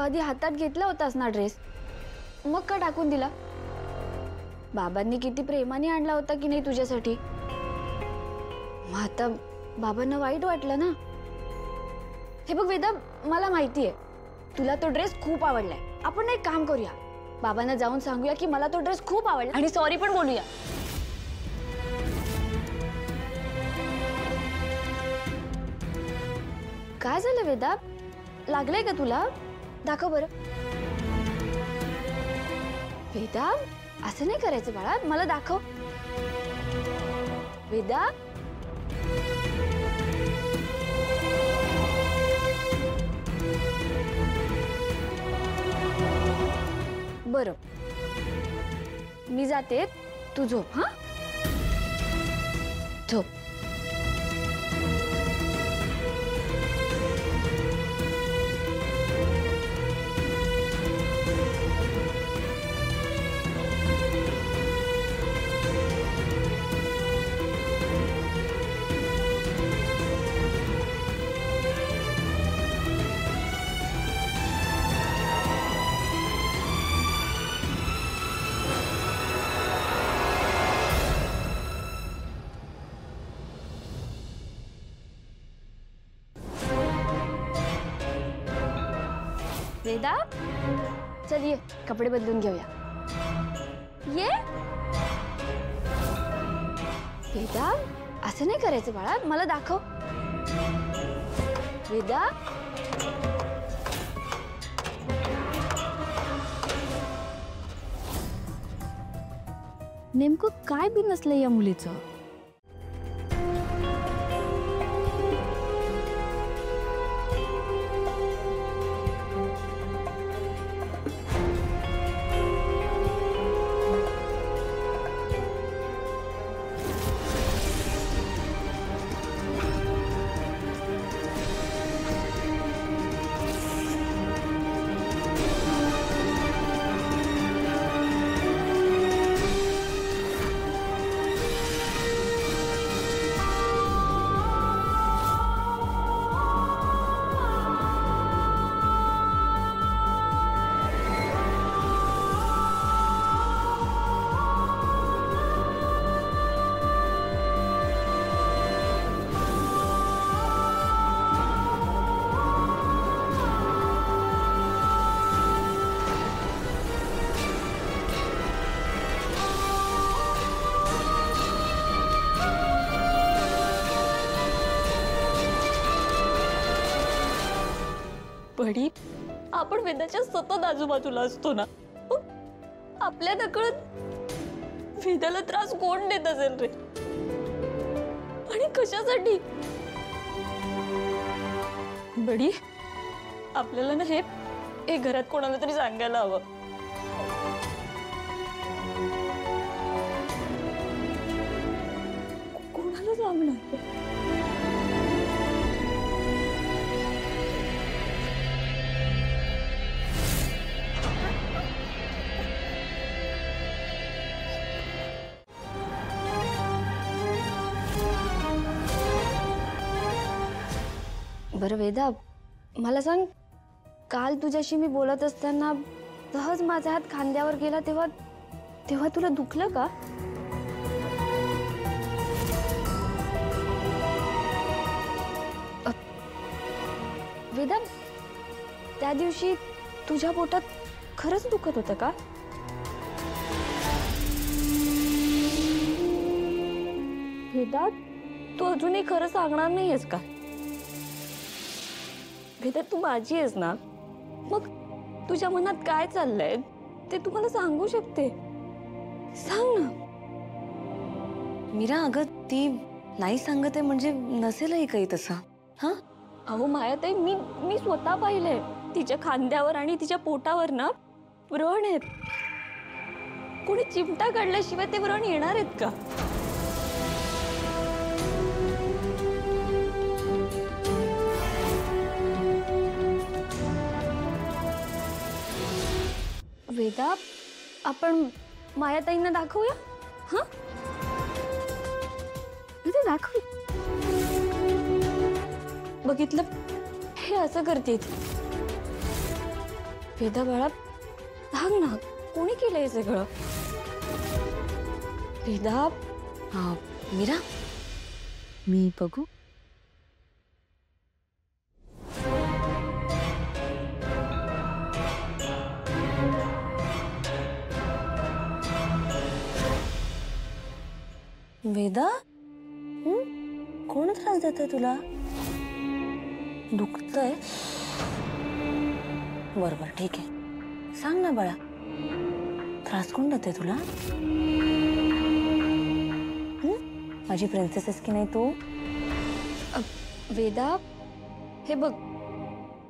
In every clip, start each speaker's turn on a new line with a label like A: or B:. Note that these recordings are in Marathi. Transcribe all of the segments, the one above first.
A: आधी हातात घेतला होतास ना ड्रेस, मग का टाकून दिला? बाबांनी किती प्रेमाने आणला होता की नाही तुझ्यासाठी. मग आता बाबांना वाईट वाटलं ना. हे बघ वेदा, मला माहितीये तुला तो ड्रेस खूप आवडलाय. आपण एक काम करूया, बाबांना जाऊन सांगूया की मला तो ड्रेस खूप आवडला आणि सॉरी पण बोलूया. काय झालं वेदा, लागलंय का तुला? दाखव बरं. वेदा, असं नाही करायचं बाळा, मला दाखव. वेदा, बरं मी जाते, तू झोप. हा झोप. वेदा, चल ये कपडे बदलून घेऊया. ये वेदा, असं नाही करायचं बाळा, मला दाखव. वेदा, नेमकं काय बिनसलंय या मुलीचं? बडी, आपण वेदाच्या सतत आजूबाजूला असतो ना, आपल्या नकळत वेदाला त्रास कोण देत असेल रे? आणि कशासाठी? बडी, आपल्याला ना हे घरात कोणाला तरी सांगायला हवं. कोणाला सांगणार? बरं वेदा, मला सांग, काल तुझ्याशी मी बोलत असताना सहज माझा हात खांद्यावर गेला तेव्हा तुला दुखलं का? वेदा, त्या दिवशी तुझ्या पोटात खरंच दुखत होतं का? वेदा, तू अजूनही खरं सांगणार नाहीयेस का? वेदा, तू माझी आहेस ना, मग तुझ्या मनात काय चाललंय ते तू मला सांगू शकते. सांग ना.
B: मीरा, अगं ती नाही सांगत आहे म्हणजे नसेलही काही तसं. हा
A: अहो मायाताई, मी स्वतः पाहिलंय, तिच्या खांद्यावर आणि तिच्या पोटावर ना व्रण आहेत. कोणी चिमटा काढल्याशिवाय ते व्रण येणार आहेत का? वेदा, आपण मायाताईंना दाखवूया. हा, दाखव. बघितलं, हे असं करते. वेदा बाळा सांग ना, कोणी केलंय हे सगळं? वेदा,
B: मीरा, मी बघू. वेदा, कोण त्रास देतंय तुला? दुखतंय? बरोबर, ठीक आहे. सांग ना बाळा, त्रास कोण देतंय तुला? माझी प्रिन्सेस आहेस की नाही तू?
A: वेदा, हे बघ,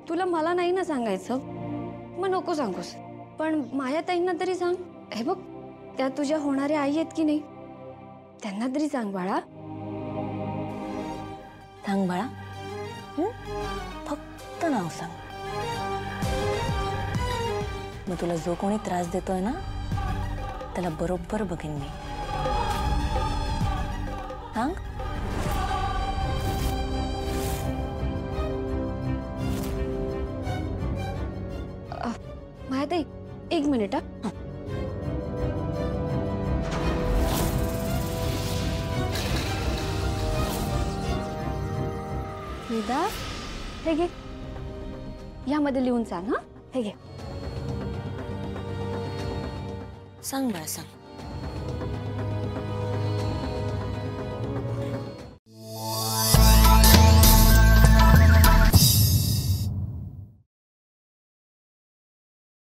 A: तुला मला नाही ना सांगायचं, मग नको सांगूस. पण मायाताईंना तरी सांग. हे बघ, त्या तुझ्या होणाऱ्या आई आहेत की नाही, त्यांना तरी सांग बाळा.
B: सांग बाळा, फक्त नाव सांग. मग तुला जो कोणी त्रास देतोय ना, त्याला बरोबर बघेन मी. सांग.
A: मायाताई, 1 मिनिट. वेदा, हे घे, यामध्ये लिहून सांग. हा, हे घे.
B: सांग बाळा, सांग.